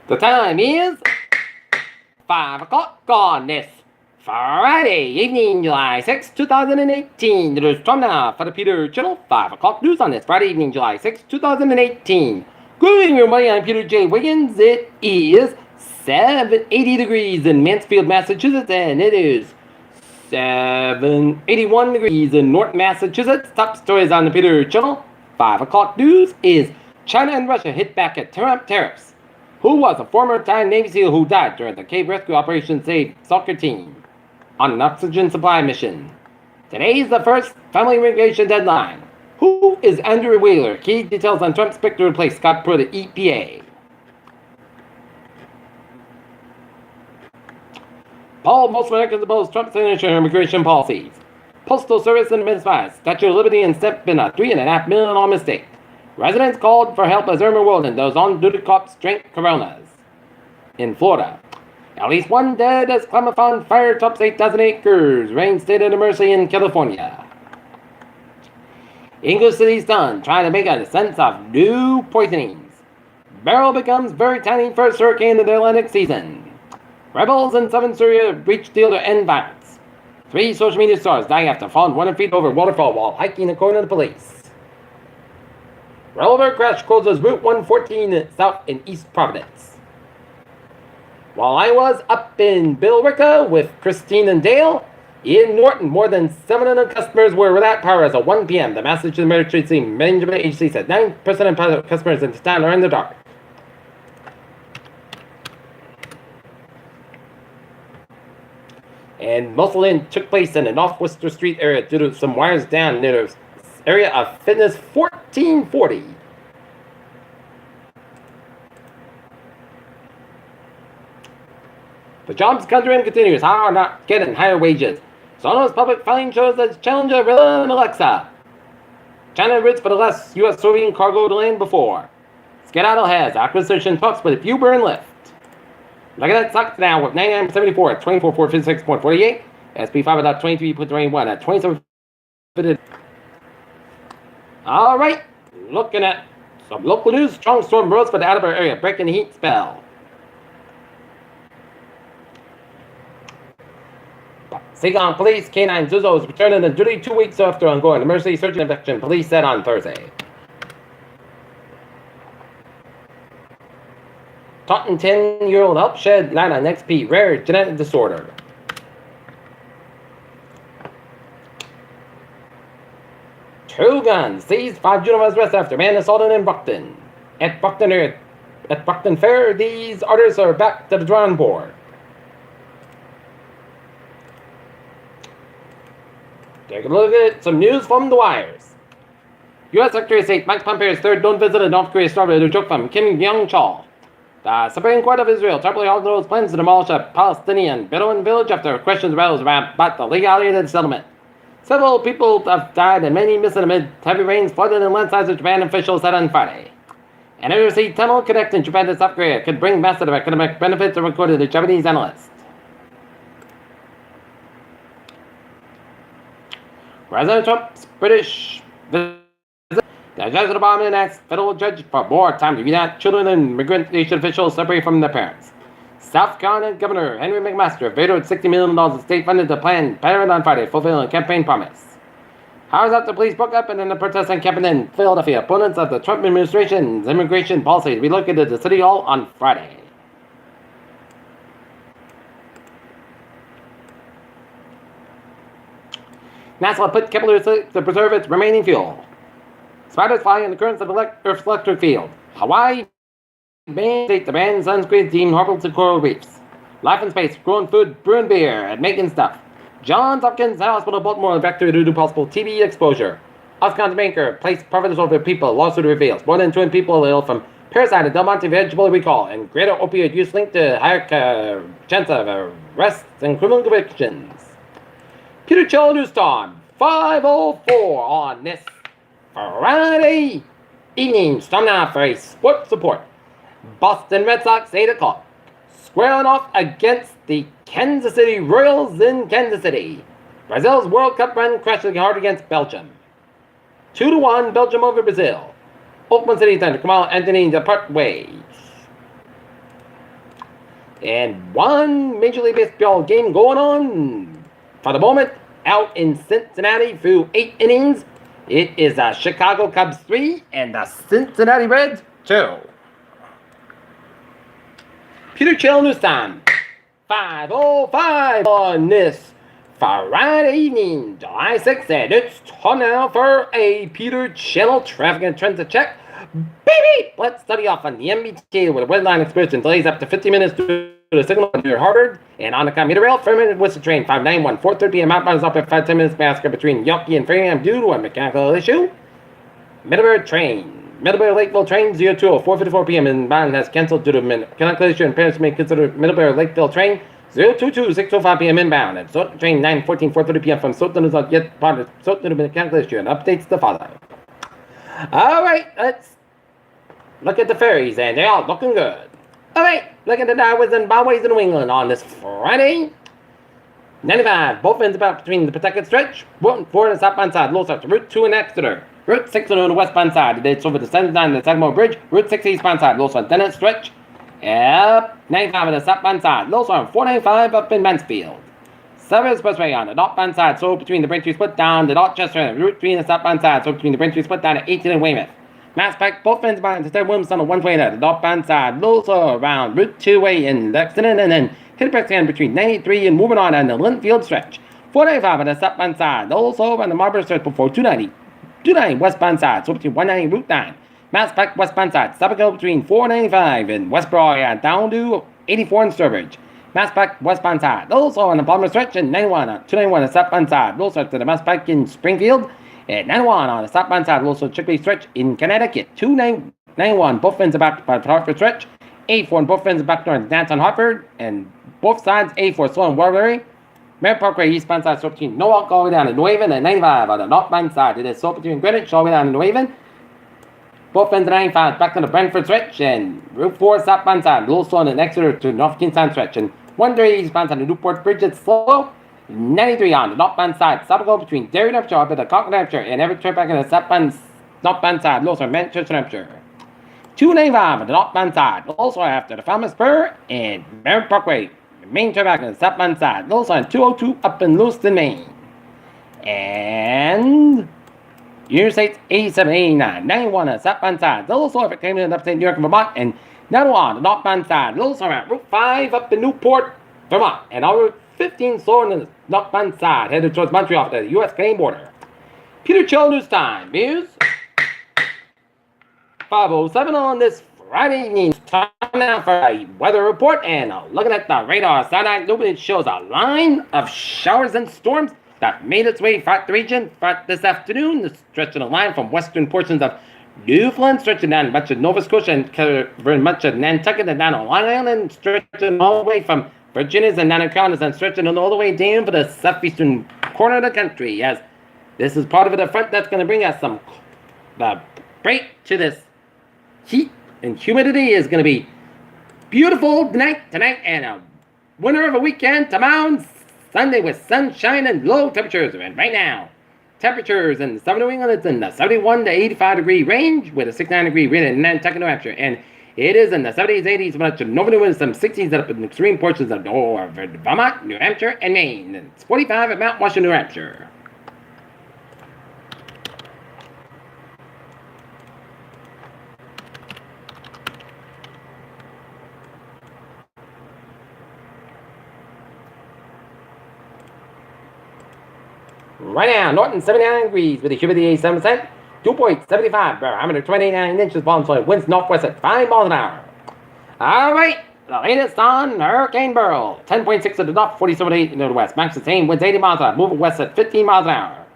The time is 5 o'clock on this Friday evening, July 6, 2018. It is time now for the Peter Channel 5 o'clock news on this Friday evening, July 6, 2018. Good evening, everybody. I'm Peter J. Wiggins. It is 780 degrees in Mansfield, Massachusetts, and it is 781 degrees in North Massachusetts. Top stories on the Peter Channel 5 o'clock news is China and Russia hit back at Trump tariffs. Who was a former Thai Navy SEAL who died during the cave rescue operation saved soccer team on an oxygen supply mission. Today is the first family immigration deadline. Who is Andrew Wheeler? Key details on Trump's pick to replace Scott Pruitt at EPA. Paul, most Americans oppose Trump's signature immigration policies. Postal Service and misfires. Statue of Liberty and step in a $3.5 million mistake. Residents called for help as Irma World and those on-duty cops drank Coronas. In Florida, at least one dead as climate found fire tops 8,000 acres. Rain state of emergency in California. English City stunned, trying to make a sense of new poisonings. Beryl becomes very tiny first hurricane of the Atlantic season. Rebels in southern Syria breach deal to end violence. 3 social media stars dying after falling 100 feet over waterfall while hiking according to the police. Railroad crash closes Route 114 south in East Providence. While I was up in Billerica with Christine and Dale, in Norton, more than 700 customers were without power as of 1 p.m. The Massachusetts Emergency Management Agency said 9% of customers in the town are in the dark. And Musselin took place in the North Worcester Street area due to some wires down near the area of Fitness 1440. The jobs country continues. How are not getting higher wages? Sonos public filing shows that challenger Rilla and Alexa. China bids for the less U.S. soybean cargo to land before. Skedaddle has acquisition talks with Uber and Lyft. Look at that stock now with 99.74 at 24,456.48. SP5 at 23.21 at 27. All right, looking at some local news. Strong storm rose for the Attleboro area, breaking the heat spell. Seagon Police K9 Zuzo is returning to duty 2 weeks after ongoing emergency search and eviction, police said on Thursday. Taunton 10-year-old help shed light on XP, rare genetic disorder. Two guns seized, 5 juveniles arrested after man assaulted in Buckton. At Buckton Fair, these artists are back to the drawing board. Take a look at some news from the wires. U.S. Secretary of State Mike Pompeo's third known visit to North Korea started a joke from Kim Young-chol. The Supreme Court of Israel temporarily halted those plans to demolish a Palestinian Bedouin village after questions arose about the legality of the settlement. Several people have died and many missing amid heavy rains, flooded, and landslides, as Japan officials said on Friday. An undersea tunnel connecting Japan to South Korea could bring massive economic benefits, according to Japanese analysts. President Trump's British visit. The President Obama asks federal judge for more time to reunite children and immigration officials separated from their parents. South Carolina Governor Henry McMaster vetoed $60 million of state funded to Planned Parenthood on Friday, fulfilling a campaign promise. Hours after police broke up and in the protest encampment in Philadelphia, opponents of the Trump administration's immigration policy relocated to City Hall on Friday. NASA put Kepler to preserve its remaining fuel. Spiders flying in the currents of Earth's electric field. Hawaii mandate to ban sunscreen deemed harmful to coral reefs. Life in space, growing food, brewing beer, and making stuff. Johns Hopkins Hospital, Baltimore, evacuated due to possible TB exposure. Wisconsin banker placed profits over people. Lawsuit reveals more than 200 people ill from parasite and Del Monte vegetable recall, and greater opioid use linked to higher chance of arrests and criminal convictions. Peter Chell News Time, 5:04 on this Friday evening. Time now for a sports report. Boston Red Sox 8 o'clock. Squaring off against the Kansas City Royals in Kansas City. Brazil's World Cup run crashing hard against Belgium. 2-1 Belgium over Brazil. Oakland City Thunder, Kamal Anthony depart ways. And one Major League Baseball game going on for the moment out in Cincinnati through 8 innings. It is the Chicago Cubs 3 and the Cincinnati Reds 2. Peter Chill News Time. 5:05 on this Friday evening, July 6th, and it's time now for a Peter Channel traffic and transit check. Baby! Let's study off on the MBT with a red line excursion. Delays up to 50 minutes to the signal near Harvard. And on the commuter rail, Fairmont Worcester train 591, 4:30 p.m. outbound is up at 5-10 minutes basket between Yawkey and Framingham due to a mechanical issue. Middlebury train. Middlebury Lakeville train 020, 4:54 p.m. inbound has canceled due to mechanical issue, and parents may consider Middlebury Lakeville train 022, 6:05 p.m. inbound. And Stoughton train 9:14, 4:30 p.m. from Stoughton is not yet part of Stoughton due to mechanical issue, and updates to follow. All right, let's look at the ferries, and they're all looking good. All right, look at the highways and byways in New England on this Friday. 95, both ends about between the protected stretch. Route 4 on the southbound side, low start to Route 2 in Exeter. Route 6 on the westbound side, it's over the 79 and the Sagamore Bridge. Route 6 eastbound side, low start Dennis stretch. Yep, 95 on the southbound side, low start 495 up in Mansfield. Severn Expressway on the northbound side, so between the Braintree split down to Dorchester, and Route 3 on the southbound side, so between the Braintree split down to 18 and Weymouth. Mass Pike, both ends bound to Ted Williams on the one-way there, the northbound side, also around Route 2-way in Lexington, and then Hillbrook between 93 and moving on the Linfield stretch. 495 on the southbound side, also on the Marlborough stretch before 290 westbound side, so between 190 Route 9. Mass Pike westbound side, Suffolk between 495 and Westboro down to 84 in Sturbridge. Mass Pike westbound side, also on the Palmer stretch, and 291 on the southbound side, also to the Mass Pike in Springfield. At 91 on the southbound side, also Chicopee stretch in Connecticut. 291, both ends about by the Hartford stretch. 84 on both ends back north Dance on Hartford, and both sides 84 slow and Warbury. Merritt Parkway eastbound side, so between Norwalk all the way down to New Haven, and 95 on the northbound side. It is so between Greenwich all the way down to New Haven. Both ends of 95 back to the Brentford stretch, and Route 4 southbound side, low slow on Exeter to North Kingstown stretch, and 130 eastbound side, the Newport Bridge, it's slow. 93 on the northbound side, Southern between Derry, New Hampshire, up at the Concord, New Hampshire, and every trip back in the northbound side, also Manchester, New Hampshire. 295 on the northbound side, also after the Falmouth Spur and Merritt Parkway, the main trip back in the southbound side, also on 202 up in Lewiston, Maine. And Interstate 87, 89, 91 on the southbound side, also if it came in upstate New York and Vermont, and 91 on the northbound side, also at Route 5 up in Newport, Vermont, and on Route 15 slow on the northbound side, headed towards Montreal to the U.S.-Canadian border. Peter Chill News Time. News 5:07 on this Friday evening. Time now for a weather report, and looking at the radar satellite, it shows a line of showers and storms that made its way throughout the region throughout this afternoon, stretching a line from western portions of Newfoundland, stretching down much of Nova Scotia and covering much of Nantucket and down on Long Island, stretching all the way from Virginia's and Carolinas, and stretching all the way down for the southeastern corner of the country, as this is part of the front that's going to bring us some break to this heat and humidity. Is going to be beautiful tonight, and a winter of a weekend tomorrow, Sunday, with sunshine and low temperatures. And right now, temperatures in southern New England, it's in the 71 to 85 degree range with a 69 degree wind in Nantucket, New Hampshire, and it is in the 70s, 80s, much of Nova New England, some 60s up in extreme portions of Vermont, New Hampshire, and Maine. And it's 45 at Mount Washington, New Hampshire. Right now, Norton 79 degrees with a humidity 87%. Dew point 75, barometer 29 inches, bomb soil, winds northwest at 5 miles an hour. All right, the latest on Hurricane Beryl. 10.6 at the north, 47.8 in the west. Max the same, winds 80 miles an hour, moving west at 15 miles an hour.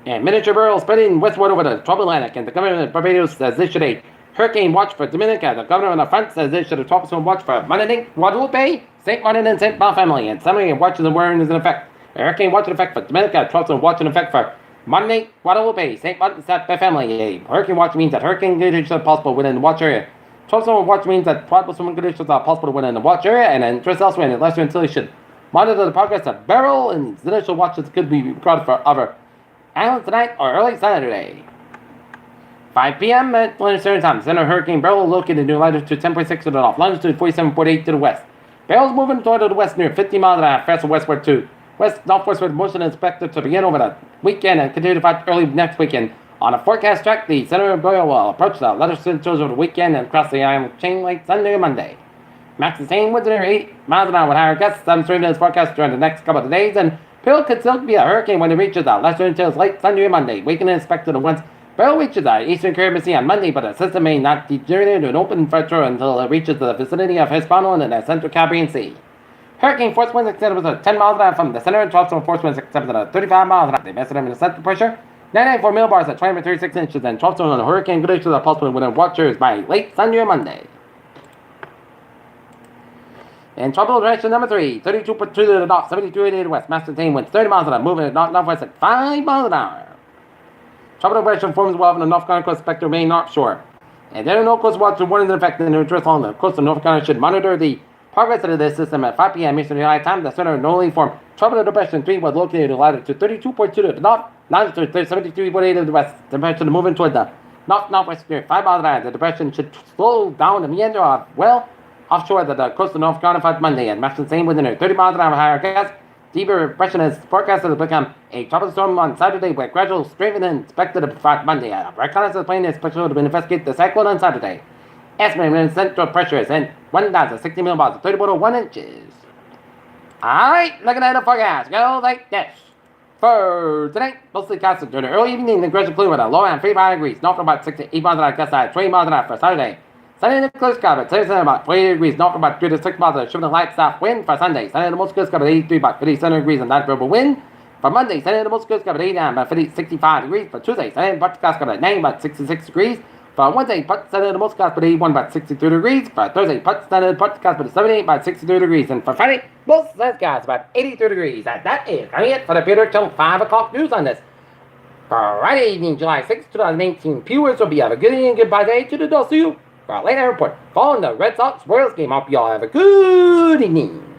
And miniature Beryl spreading westward over the troubled Atlantic, and the government of Barbados says this should a hurricane watch for Dominica. The governor on the front says this should a tropical watch for Martinique, Guadeloupe, St. Martin, and St. Barthélemy, and summary of watches and warnings in effect. A hurricane watch in effect for Dominica, tropical watch in effect for Martinique, Guadeloupe, St. Martin, and St. Barthélemy. A hurricane watch means that hurricane conditions are possible within the watch area. Tropical watch means that probable swimming conditions are possible within the watch area, and interest elsewhere in the lesser until you should monitor the progress of Beryl, and initial watches could be recorded for other islands tonight or early Saturday. 5 p.m. at Atlantic Time. Center Hurricane Beryl located near latitude 10.6 to the north, longitude 47.8 to the west. Beryl's moving toward the west near 50 miles an hour, faster westward to west-northwestward motion is expected to begin over the weekend and continue to fight early next weekend. On a forecast track, the center of Beryl will approach the latitude over the weekend and cross the island chain late Sunday and Monday. Max is staying within 8 miles an hour with higher gusts. Some stream is forecast during the next couple of days, and Beryl could still be a hurricane when it reaches the latitude until late Sunday and Monday. Weakening is expected once Beryl reaches the eastern Caribbean Sea on Monday, but the system may not degenerate into an open fracture until it reaches the vicinity of Hispaniola and the central Caribbean Sea. Hurricane force winds extended with 10 miles an hour from the center and 12 storm force winds extended at 35 miles an hour. They measured them in the center pressure 994 millibars at 20.36 inches and 12 storm on the hurricane good to the pulse wind within watchers by late Sunday or Monday. In tropical direction number 3, 32.2 to the north, 72.8 to the west. Master maintain winds 30 miles an hour, moving at northwest at 5 miles an hour. Tropical direction forms well from the North Carolina coast spectrum main north shore. And there are no coast watch warnings in effect in the drift along the coast of North Carolina should monitor the progress of this system at 5 p.m. Eastern Daylight Time. The center of newly formed tropical depression 3 was located at latitude 32.2 to the north, longitude 73.8 to the west. The depression moving toward the north-northwest near 5 miles an hour. The depression should slow down the meander of well offshore the coast of North Carolina for Monday and match the same within a 30 miles an hour higher gas. Deeper depression is forecasted to become a tropical storm on Saturday with gradual strengthening expected to Monday. A reconnaissance plane is expected to investigate the cyclone on Saturday. Estimated central pressure is in 1,060 millibars, 30.1 inches. Alright, looking at the forecast, go like this. For tonight, mostly cloudy during the early evening, the gradual clear with a low and 35 degrees, north from about 6 to 8 miles an hour, gust side 20 miles an hour for Saturday. Sunday, the clear sky, but Saturday, about 20 degrees, north from about 3 to 6 miles an hour, shifting light south wind for Sunday. Sunday, the most clear sky, about 83, about 57 degrees, and that variable wind. For Monday, Sunday, the most clear sky, about 89, about 65 degrees. For Tuesday, Sunday, the sky, about 90, about 66 degrees. For Wednesday, Put Sunday, the most clouds, but 81, about 63 degrees. For Thursday, Put Sunday, the clouds, but 78, about 63 degrees. And for Friday, most skies, about 83 degrees. And that is it for the Peter till 5 o'clock news on this Friday evening, July 6, 2018. Viewers will be have a good evening and goodbye day to the Dulce for a late report following the Red Sox Royals game. I hope you all have a good evening.